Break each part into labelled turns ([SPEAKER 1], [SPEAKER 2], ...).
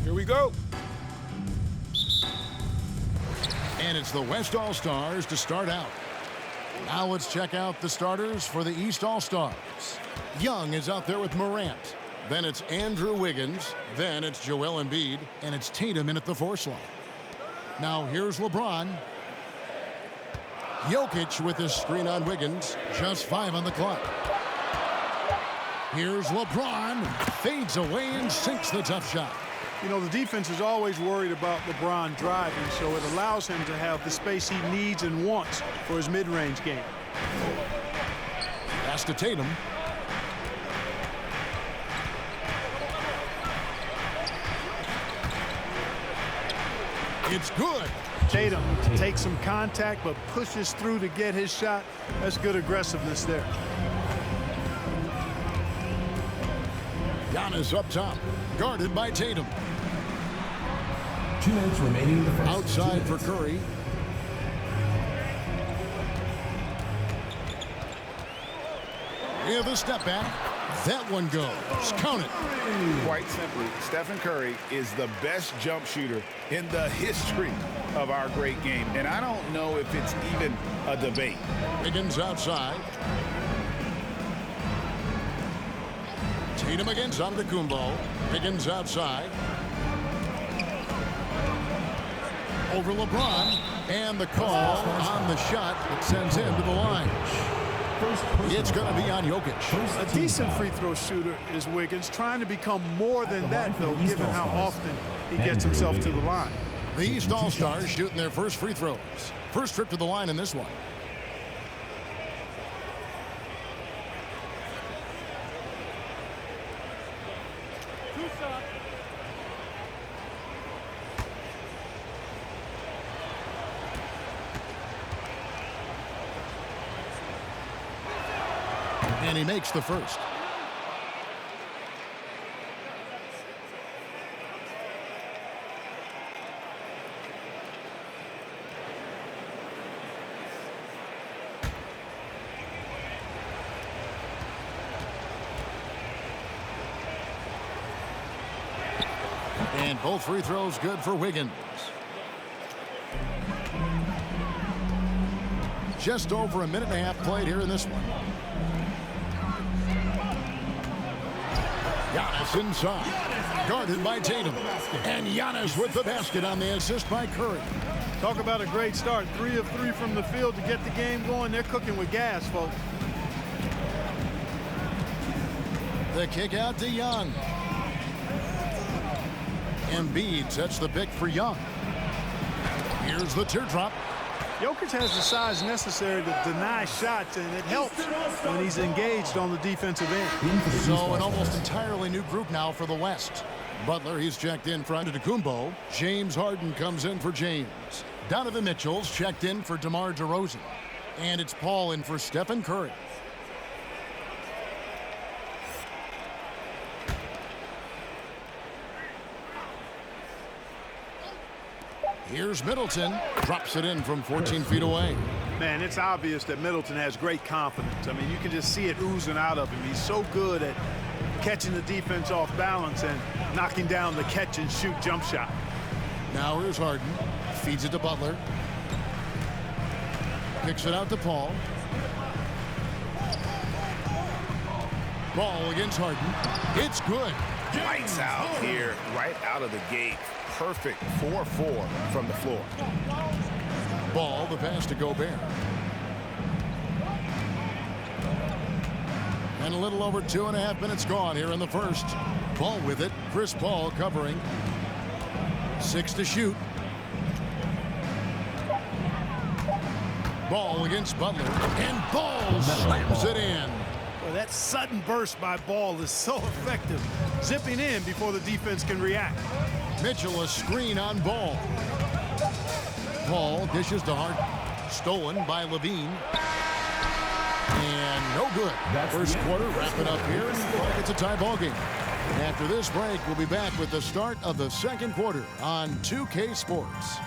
[SPEAKER 1] Here we go.
[SPEAKER 2] And it's the West All-Stars to start out. Now let's check out the starters for the East All-Stars. Young is out there with Morant. Then it's Andrew Wiggins. Then it's Joel Embiid. And it's Tatum in at the 4 slot. Now here's LeBron. Jokic with his screen on Wiggins. Just 5 on the clock. Here's LeBron. Fades away and sinks the tough shot.
[SPEAKER 3] You know, the defense is always worried about LeBron driving, so it allows him to have the space he needs and wants for his mid-range game.
[SPEAKER 2] Pass to Tatum. It's good.
[SPEAKER 3] Tatum takes some contact but pushes through to get his shot. That's good aggressiveness there.
[SPEAKER 2] Giannis up top, guarded by Tatum.
[SPEAKER 4] 2 minutes remaining in the first.
[SPEAKER 2] Outside for Curry. With a step back. That one goes. Count it.
[SPEAKER 1] Quite simply, Stephen Curry is the best jump shooter in the history of our great game. And I don't know if it's even a debate.
[SPEAKER 2] Wiggins outside. Tatum against Antetokounmpo. Wiggins outside. Over LeBron. And the call on the shot that sends him to the line. It's going to be on Jokic.
[SPEAKER 3] A decent free throw shooter is Wiggins, trying to become more than that, though, given how often he gets himself to the line.
[SPEAKER 2] The East All-Stars shooting their first free throws. First trip to the line in this one. And he makes the first. And both free throws good for Wiggins. Just over a minute and a half played here in this one. Giannis inside, guarded by Tatum. And Giannis with the basket on the assist by Curry.
[SPEAKER 3] Talk about a great start. 3 of 3 from the field to get the game going. They're cooking with gas, folks.
[SPEAKER 2] The kick out to Young. Embiid sets the pick for Young. Here's the teardrop.
[SPEAKER 3] Jokic has the size necessary to deny shots, and it helps when he's engaged on the defensive end.
[SPEAKER 2] So an almost entirely new group now for the West. Butler, he's checked in for Antetokounmpo. James Harden comes in for James. Donovan Mitchell's checked in for DeMar DeRozan. And it's Paul in for Stephen Curry. Here's Middleton. Drops it in from 14 feet away.
[SPEAKER 3] Man, it's obvious that Middleton has great confidence. I mean, you can just see it oozing out of him. He's so good at catching the defense off balance and knocking down the catch-and-shoot jump shot.
[SPEAKER 2] Now here's Harden. Feeds it to Butler. Kicks it out to Paul. Ball against Harden. It's good.
[SPEAKER 1] Lights out here, right out of the gate. Perfect 4-4 from the floor.
[SPEAKER 2] Ball, the pass to Gobert. And a little over 2.5 minutes gone here in the first. Ball with it. Chris Paul covering. 6 to shoot. Ball against Butler. And Ball slams it in.
[SPEAKER 3] Well, that sudden burst by Ball is so effective. Zipping in before the defense can react.
[SPEAKER 2] Mitchell a screen on Ball. Ball dishes to Harden. Stolen by Levine. And no good. First quarter wrapping up here. It's a tie ball game. After this break, we'll be back with the start of the second quarter on 2K Sports.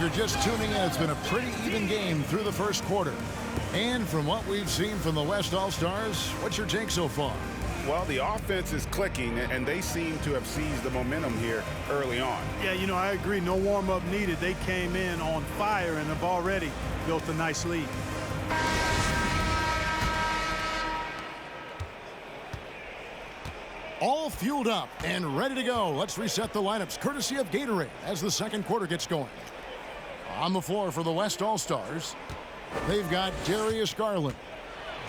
[SPEAKER 2] you're just tuning in, it's been a pretty even game through the first quarter. And from what we've seen from the West All-Stars, what's your take so far?
[SPEAKER 1] Well, the offense is clicking, and they seem to have seized the momentum here early on.
[SPEAKER 3] Yeah, you know, I agree. No warm-up needed. They came in on fire and have already built a nice lead.
[SPEAKER 2] All fueled up and ready to go. Let's reset the lineups courtesy of Gatorade as the second quarter gets going. On the floor for the West All-Stars, they've got Darius Garland.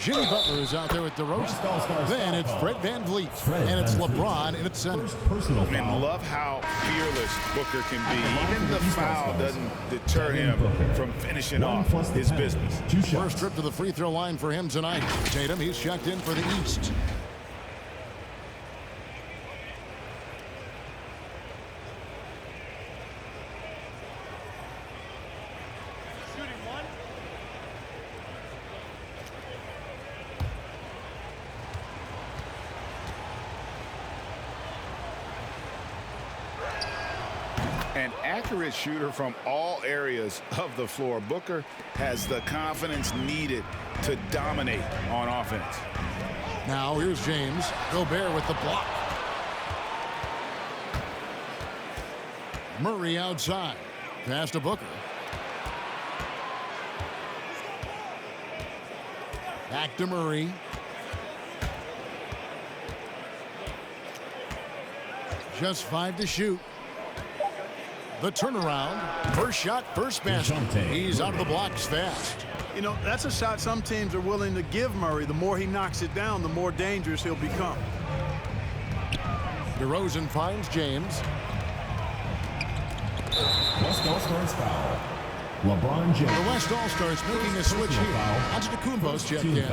[SPEAKER 2] Jimmy Butler is out there with DeRozan. Then it's Fred VanVleet. And it's LeBron in its center.
[SPEAKER 1] And love how fearless Booker can be. Even the foul doesn't deter him from finishing off his business.
[SPEAKER 2] First trip to the free throw line for him tonight. Tatum, he's checked in for the East.
[SPEAKER 1] An accurate shooter from all areas of the floor. Booker has the confidence needed to dominate on offense.
[SPEAKER 2] Now here's James. Gobert with the block. Murray outside. Pass to Booker. Back to Murray. Just 5 to shoot. The turnaround. First shot, first basket. He's out of the blocks fast.
[SPEAKER 3] You know, that's a shot some teams are willing to give Murray. The more he knocks it down, the more dangerous he'll become.
[SPEAKER 2] DeRozan finds James.
[SPEAKER 4] West All-Stars foul. LeBron James.
[SPEAKER 2] The West All-Stars making a switch here. Antetokounmpo's checked in.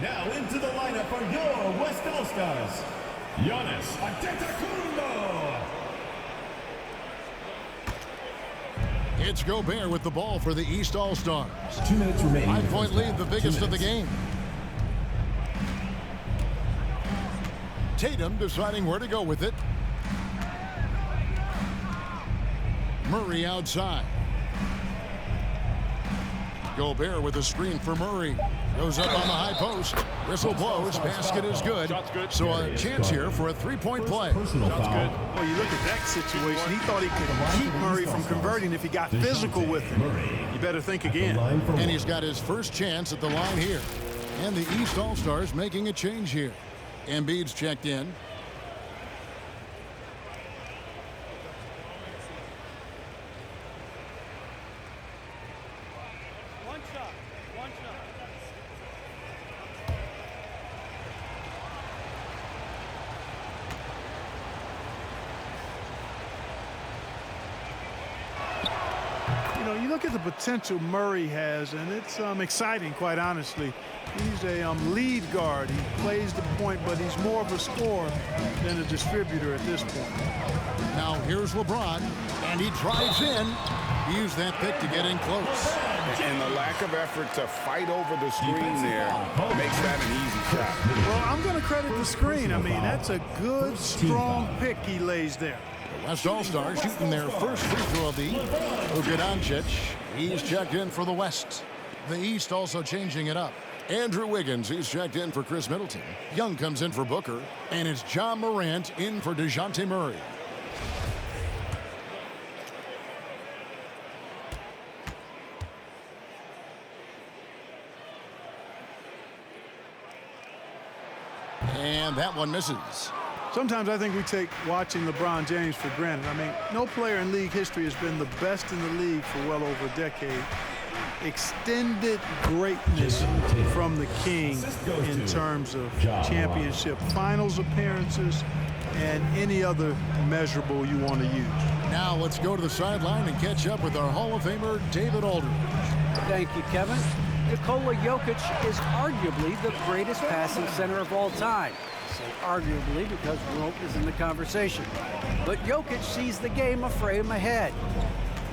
[SPEAKER 4] Now into the lineup for your West All-Stars, Giannis Antetokounmpo.
[SPEAKER 2] It's Gobert with the ball for the East All-Stars.
[SPEAKER 4] 2 minutes remaining.
[SPEAKER 2] 5-point lead, the biggest of the game. Tatum deciding where to go with it. Murray outside. Gobert with a screen for Murray. Goes up on the high post. Whistle blows. Basket is good. So a chance here for a three-point play.
[SPEAKER 3] Well, you look at that situation. He thought he could keep Murray from converting if he got physical with him. You better think again.
[SPEAKER 2] And he's got his first chance at the line here. And the East All-Stars making a change here. Embiid's checked in.
[SPEAKER 3] You look at the potential Murray has, and it's exciting, quite honestly. He's a lead guard. He plays the point, but he's more of a scorer than a distributor at this point.
[SPEAKER 2] Now here's LeBron, and he drives in. He used that pick to get in close.
[SPEAKER 1] And the lack of effort to fight over the screen there makes that an easy shot.
[SPEAKER 3] Well, I'm going to credit the screen. I mean, that's a good, strong pick he lays there.
[SPEAKER 2] West All-Stars shooting their first free throw of the evening. Luka Doncic, he's checked in for the West. The East also changing it up. Andrew Wiggins, he's checked in for Chris Middleton. Young comes in for Booker. And it's John Morant in for DeJounte Murray. And that one misses.
[SPEAKER 3] Sometimes I think we take watching LeBron James for granted. I mean, no player in league history has been the best in the league for well over a decade. Extended greatness from the king in terms of championship finals appearances and any other measurable you want to use.
[SPEAKER 2] Now let's go to the sideline and catch up with our Hall of Famer, David Aldridge.
[SPEAKER 5] Thank you, Kevin. Nikola Jokic is arguably the greatest passing center of all time. I say arguably because Wilt is in the conversation. But Jokic sees the game a frame ahead.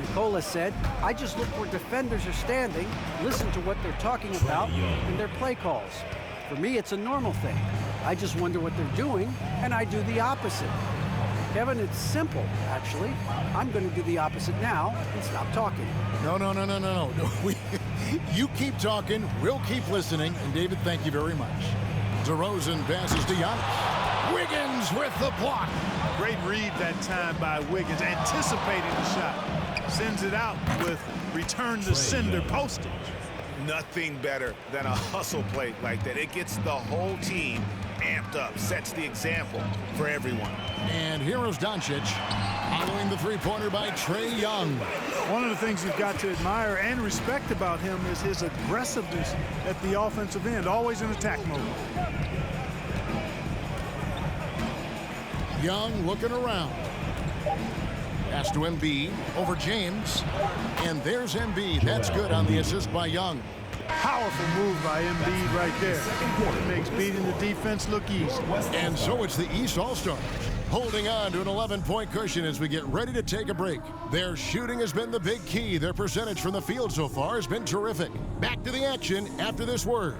[SPEAKER 5] Nikola said, I just look where defenders are standing, listen to what they're talking about, and their play calls. For me, it's a normal thing. I just wonder what they're doing, and I do the opposite. Kevin, it's simple, actually. I'm going to do the opposite now and stop talking.
[SPEAKER 2] No. You keep talking, we'll keep listening. And David, thank you very much. DeRozan passes to Giannis. Wiggins with the block.
[SPEAKER 3] Great read that time by Wiggins, anticipating the shot. Sends it out with return to sender postage.
[SPEAKER 1] Nothing better than a hustle play like that. It gets the whole team amped up, sets the example for everyone.
[SPEAKER 2] And here is Doncic, following the three-pointer by Trae Young.
[SPEAKER 3] One of the things you've got to admire and respect about him is his aggressiveness at the offensive end, always in attack mode.
[SPEAKER 2] Young looking around. Pass to Embiid over James. And there's Embiid. That's good on the assist by Young.
[SPEAKER 3] Powerful move by Embiid right there. It makes beating the defense look easy.
[SPEAKER 2] And so it's the East All-Stars holding on to an 11-point cushion as we get ready to take a break. Their shooting has been the big key. Their percentage from the field so far has been terrific. Back to the action after this word.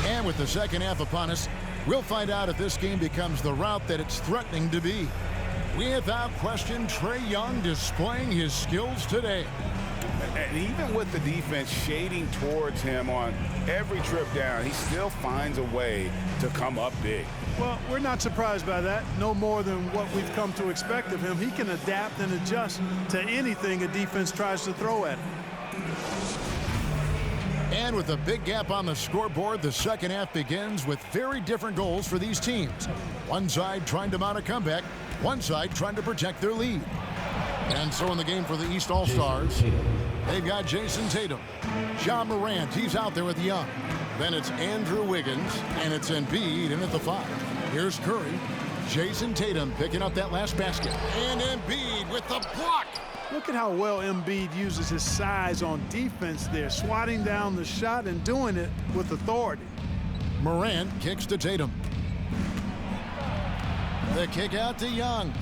[SPEAKER 2] And with the second half upon us, we'll find out if this game becomes the route that it's threatening to be. Without question, Trae Young displaying his skills today.
[SPEAKER 1] And even with the defense shading towards him on every trip down, he still finds a way to come up big.
[SPEAKER 3] Well, we're not surprised by that. No more than what we've come to expect of him. He can adapt and adjust to anything a defense tries to throw at him.
[SPEAKER 2] And with a big gap on the scoreboard, the second half begins with very different goals for these teams. One side trying to mount a comeback, one side trying to protect their lead. And so in the game for the East All-Stars, they've got Jason Tatum. Ja Morant, he's out there with Young. Then it's Andrew Wiggins, and it's Embiid in at the 5. Here's Curry. Jason Tatum picking up that last basket. And Embiid with the block.
[SPEAKER 3] Look at how well Embiid uses his size on defense there, swatting down the shot and doing it with authority.
[SPEAKER 2] Morant kicks to Tatum. The kick out to Young.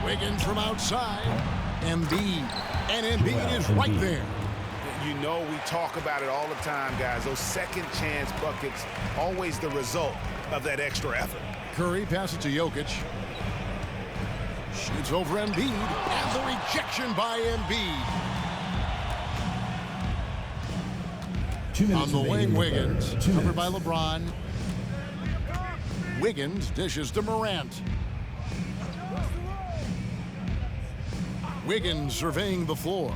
[SPEAKER 2] Wiggins from outside. Embiid. And Embiid is right there.
[SPEAKER 1] You know, we talk about it all the time, guys. Those second chance buckets, always the result of that extra effort.
[SPEAKER 2] Curry passes to Jokic. Shoots over Embiid, and the rejection by Embiid.
[SPEAKER 4] 2 minutes
[SPEAKER 2] On the wing,
[SPEAKER 4] remaining in the
[SPEAKER 2] Wiggins,
[SPEAKER 4] third. 2
[SPEAKER 2] covered by
[SPEAKER 4] minutes.
[SPEAKER 2] LeBron. Wiggins dishes to Morant. Wiggins surveying the floor.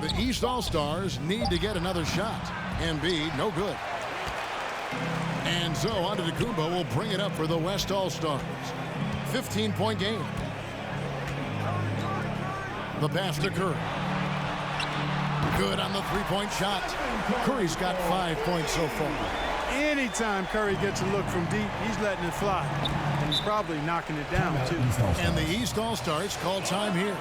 [SPEAKER 2] The East All-Stars need to get another shot. Embiid, no good. And so Antetokounmpo will bring it up for the West All-Stars. 15-point game. The pass to Curry. Good on the three-point shot. Curry's got 5 points so far.
[SPEAKER 3] Anytime Curry gets a look from deep, he's letting it fly. And he's probably knocking it down, too.
[SPEAKER 2] And the East All-Stars call time here.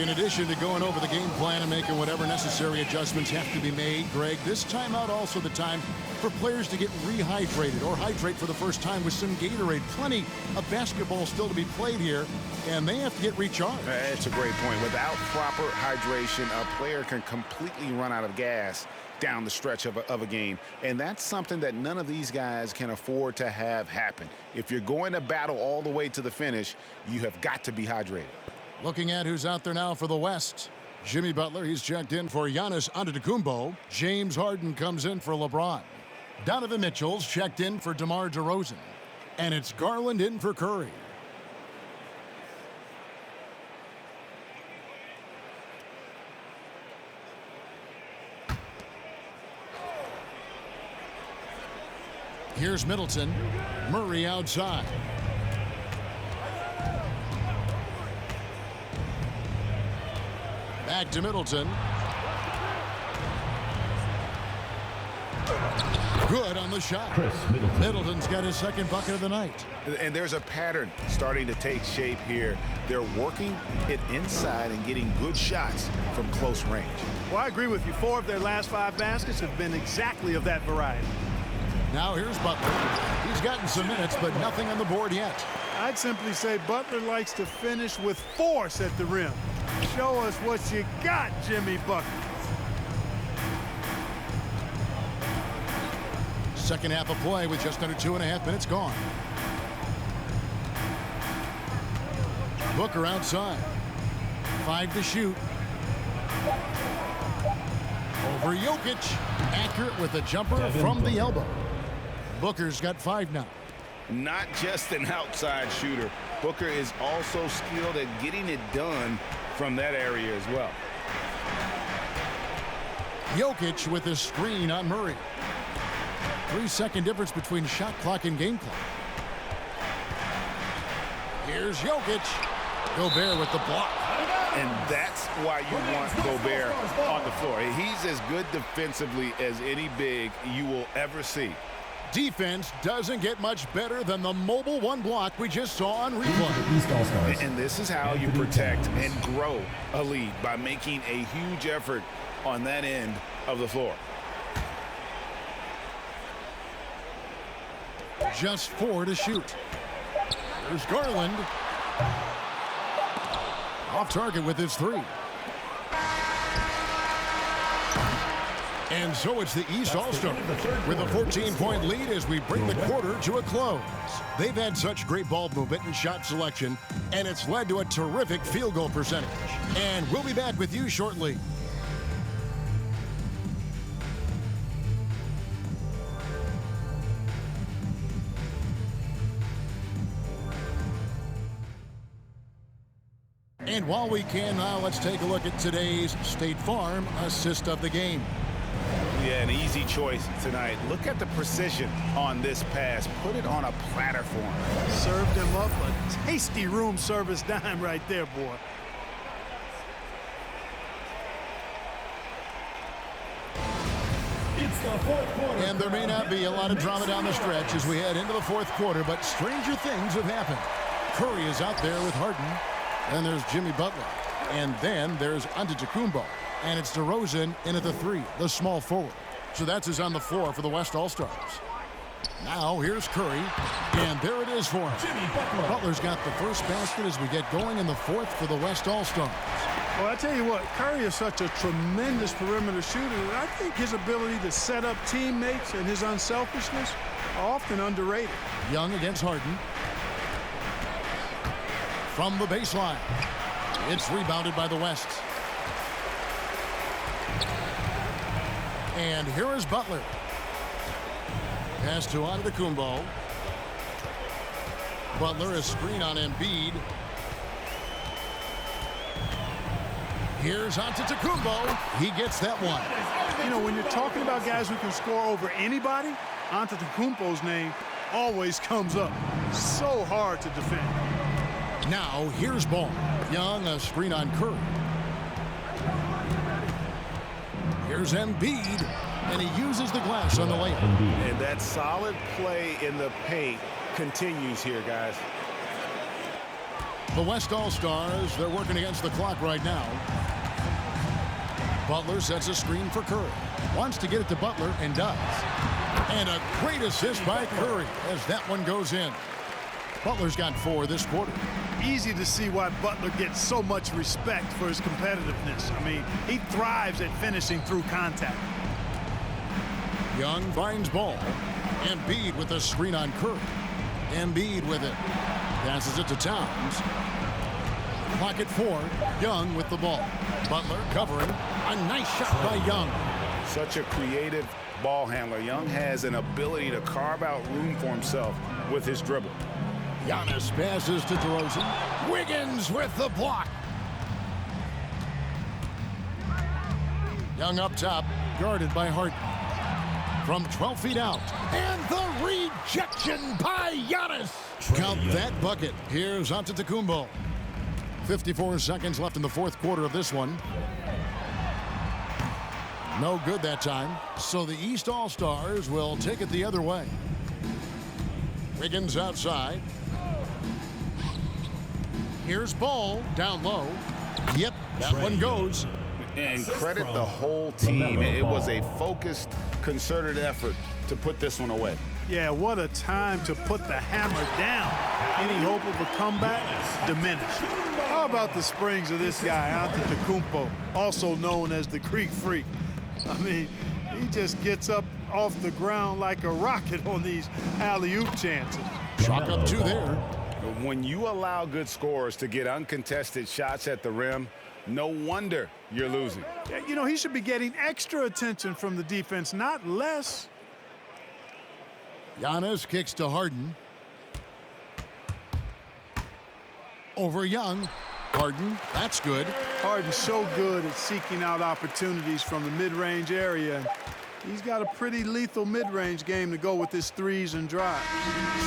[SPEAKER 2] In addition to going over the game plan and making whatever necessary adjustments have to be made, Greg, this timeout also the time for players to get rehydrated or hydrate for the first time with some Gatorade. Plenty of basketball still to be played here, and they have to get recharged.
[SPEAKER 1] That's a great point. Without proper hydration, a player can completely run out of gas down the stretch of a game. And that's something that none of these guys can afford to have happen. If you're going to battle all the way to the finish, you have got to be hydrated.
[SPEAKER 2] Looking at who's out there now for the West. Jimmy Butler, he's checked in for Giannis Antetokounmpo. James Harden comes in for LeBron. Donovan Mitchell's checked in for DeMar DeRozan. And it's Garland in for Curry. Here's Middleton. Murray outside. Back to Middleton. Good on the shot. Middleton's got his second bucket of the night.
[SPEAKER 1] And there's a pattern starting to take shape here. They're working it inside and getting good shots from close range.
[SPEAKER 3] Well, I agree with you. 4 of their last 5 baskets have been exactly of that variety.
[SPEAKER 2] Now here's Butler. He's gotten some minutes, but nothing on the board yet.
[SPEAKER 3] I'd simply say Butler likes to finish with force at the rim. Show us what you got, Jimmy Bucket.
[SPEAKER 2] Second half of play with just under 2.5 minutes gone. Booker outside. 5 to shoot. Over Jokic. Accurate with a jumper from the elbow. Booker's got 5 now.
[SPEAKER 1] Not just an outside shooter. Booker is also skilled at getting it done from that area as well.
[SPEAKER 2] Jokic with a screen on Murray. 3-second difference between shot clock and game clock. Here's Jokic. Gobert with the block.
[SPEAKER 1] And that's why you want Gobert on the floor. He's as good defensively as any big you will ever see.
[SPEAKER 2] Defense doesn't get much better than the mobile one block we just saw on replay.
[SPEAKER 1] And this is how you protect and grow a lead, by making a huge effort on that end of the floor.
[SPEAKER 2] Just 4 to shoot. There's Garland. Off target with his 3. And so it's the East All-Star with a 14-point lead as we bring the quarter to a close. They've had such great ball movement and shot selection, and it's led to a terrific field goal percentage. And we'll be back with you shortly. And while we can now, let's take a look at today's State Farm assist of the game.
[SPEAKER 1] Yeah, an easy choice tonight. Look at the precision on this pass. Put it on a platter for him.
[SPEAKER 3] Served him up a tasty room service dime right there, boy.
[SPEAKER 4] It's the fourth quarter.
[SPEAKER 2] And there may not be a lot of drama down the stretch as we head into the fourth quarter, but stranger things have happened. Curry is out there with Harden. Then there's Jimmy Butler. And then there's Antetokounmpo. And it's DeRozan in at the 3, the small forward. So that's his on the floor for the West All-Stars. Now here's Curry. And there it is for him.
[SPEAKER 4] Jimmy Butler.
[SPEAKER 2] Butler's got the first basket as we get going in the fourth for the West All-Stars.
[SPEAKER 3] Well, I tell you what, Curry is such a tremendous perimeter shooter that I think his ability to set up teammates and his unselfishness are often underrated.
[SPEAKER 2] Young against Harden. From the baseline. It's rebounded by the West. And here is Butler. Pass to Antetokounmpo. Butler a screen on Embiid. Here's Antetokounmpo. He gets that one.
[SPEAKER 3] You know, when you're talking about guys who can score over anybody, Antetokounmpo's name always comes up. So hard to defend.
[SPEAKER 2] Now here's Ball. Young a screen on Curry. Here's Embiid, and he uses the glass on the layup.
[SPEAKER 1] And that solid play in the paint continues here, guys.
[SPEAKER 2] The West All-Stars, they're working against the clock right now. Butler sets a screen for Curry. Wants to get it to Butler, and does. And a great assist by Curry as that one goes in. Butler's got 4 this quarter.
[SPEAKER 3] Easy to see why Butler gets so much respect for his competitiveness. I mean, he thrives at finishing through contact.
[SPEAKER 2] Young finds Ball. Embiid with a screen on Curry. Embiid with it. Passes it to Towns. Clock at 4. Young with the ball. Butler covering. A nice shot by Young.
[SPEAKER 1] Such a creative ball handler. Young has an ability to carve out room for himself with his dribble.
[SPEAKER 2] Giannis passes to DeRozan. Wiggins with the block. Young up top, guarded by Harden. From 12 feet out. And the rejection by Giannis. Count that bucket. Here's Antetokounmpo. 54 seconds left in the fourth quarter of this one. No good that time. So the East All-Stars will take it the other way. Wiggins outside. Here's Ball down low. Yep, that one goes.
[SPEAKER 1] And credit the whole team. It was a focused, concerted effort to put this one away.
[SPEAKER 3] Yeah, what a time to put the hammer down. Any hope of a comeback diminished. How about the springs of this guy, Antetokounmpo, also known as the Greek Freak? I mean, he just gets up off the ground like a rocket on these alley-oop chances.
[SPEAKER 2] Chalk up 2 there.
[SPEAKER 1] When you allow good scorers to get uncontested shots at the rim, no wonder you're losing.
[SPEAKER 3] You know, he should be getting extra attention from the defense, not less.
[SPEAKER 2] Giannis kicks to Harden. Over Young. Harden, that's good.
[SPEAKER 3] Harden's so good at seeking out opportunities from the mid-range area. And he's got a pretty lethal mid-range game to go with his threes and drives.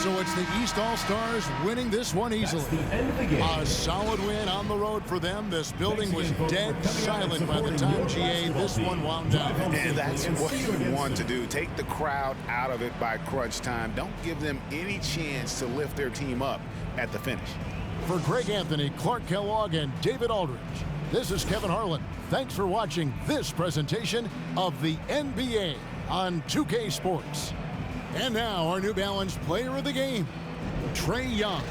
[SPEAKER 2] So it's the East All-Stars winning this one easily. A solid win on the road for them. This building was dead silent by the time, GA, this one wound down.
[SPEAKER 1] And that's what you want to do. Take the crowd out of it by crunch time. Don't give them any chance to lift their team up at the finish.
[SPEAKER 2] For Greg Anthony, Clark Kellogg, and David Aldridge, this is Kevin Harlan. Thanks for watching this presentation of the NBA on 2K Sports. And now our New Balance player of the game, Trae Young.